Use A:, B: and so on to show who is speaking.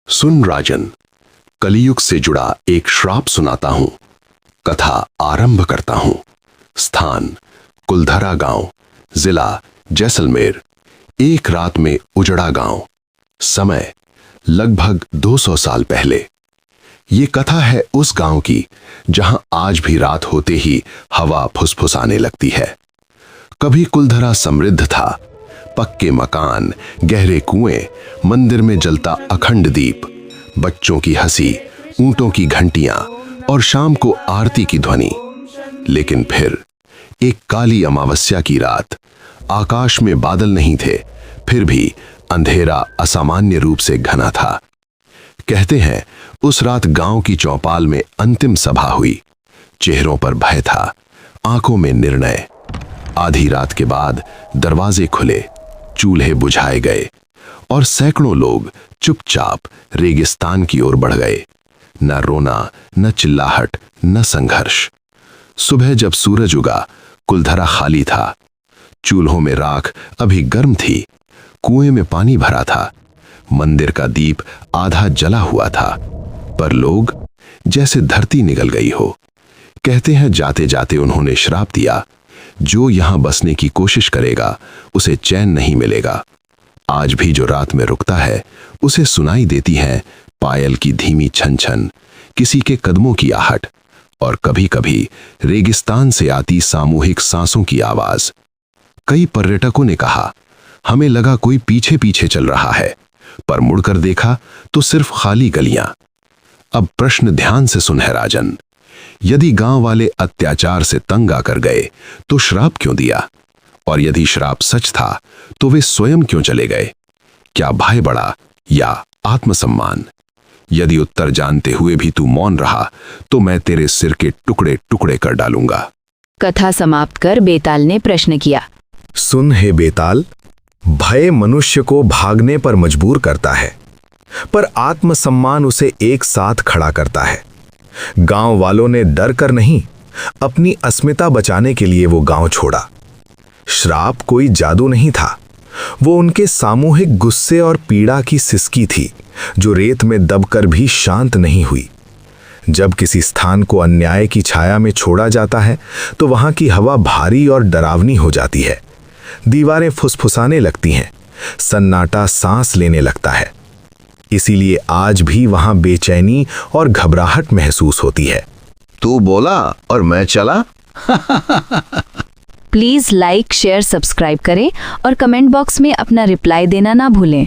A: सुन राजन, कलियुग से जुड़ा एक श्राप सुनाता हूं। कथा आरंभ करता हूं। स्थान कुलधरा गांव, जिला जैसलमेर। एक रात में उजड़ा गांव। समय लगभग 200 साल पहले। ये कथा है उस गांव की जहां आज भी रात होते ही हवा फुसफुसाने लगती है। कभी कुलधरा समृद्ध था। पक्के मकान, गहरे कुएं, मंदिर में जलता अखंड दीप, बच्चों की हंसी, ऊंटों की घंटियां और शाम को आरती की ध्वनि। लेकिन फिर एक काली अमावस्या की रात, आकाश में बादल नहीं थे, फिर भी अंधेरा असामान्य रूप से घना था। कहते हैं उस रात गांव की चौपाल में अंतिम सभा हुई। चेहरों पर भय था, आंखों में निर्णय। आधी रात के बाद दरवाजे खुले, चूल्हे बुझाए गए और सैकड़ों लोग चुपचाप रेगिस्तान की ओर बढ़ गए। न रोना, न चिल्लाहट, न संघर्ष। सुबह जब सूरज उगा, कुलधरा खाली था। चूल्हों में राख अभी गर्म थी, कुएं में पानी भरा था, मंदिर का दीप आधा जला हुआ था, पर लोग जैसे धरती निगल गई हो। कहते हैं जाते जाते उन्होंने श्राप दिया, जो यहां बसने की कोशिश करेगा उसे चैन नहीं मिलेगा। आज भी जो रात में रुकता है उसे सुनाई देती है पायल की धीमी छन छन, किसी के कदमों की आहट और कभी-कभी रेगिस्तान से आती सामूहिक सांसों की आवाज। कई पर्यटकों ने कहा, हमें लगा कोई पीछे पीछे चल रहा है, पर मुड़कर देखा तो सिर्फ खाली गलियां। अब प्रश्न ध्यान से सुन है राजन, यदि गांव वाले अत्याचार से तंग आकर गए तो श्राप क्यों दिया? और यदि श्राप सच था तो वे स्वयं क्यों चले गए? क्या भय बढ़ा या आत्मसम्मान? यदि उत्तर जानते हुए भी तू मौन रहा तो मैं तेरे सिर के टुकड़े टुकड़े कर डालूंगा।
B: कथा समाप्त कर बेताल ने प्रश्न किया,
C: सुन हे बेताल, भय मनुष्य को भागने पर मजबूर करता है, पर आत्मसम्मान उसे एक साथ खड़ा करता है। गांव वालों ने डर कर नहीं, अपनी अस्मिता बचाने के लिए वो गांव छोड़ा। श्राप कोई जादू नहीं था, वो उनके सामूहिक गुस्से और पीड़ा की सिसकी थी, जो रेत में दबकर भी शांत नहीं हुई। जब किसी स्थान को अन्याय की छाया में छोड़ा जाता है तो वहां की हवा भारी और डरावनी हो जाती है। दीवारें फुसफुसाने लगती हैं, सन्नाटा सांस लेने लगता है। इसीलिए आज भी वहां बेचैनी और घबराहट महसूस होती है।
D: तू बोला और मैं चला।
B: प्लीज लाइक, शेयर, सब्सक्राइब करें और कमेंट बॉक्स में अपना रिप्लाई देना ना भूलें।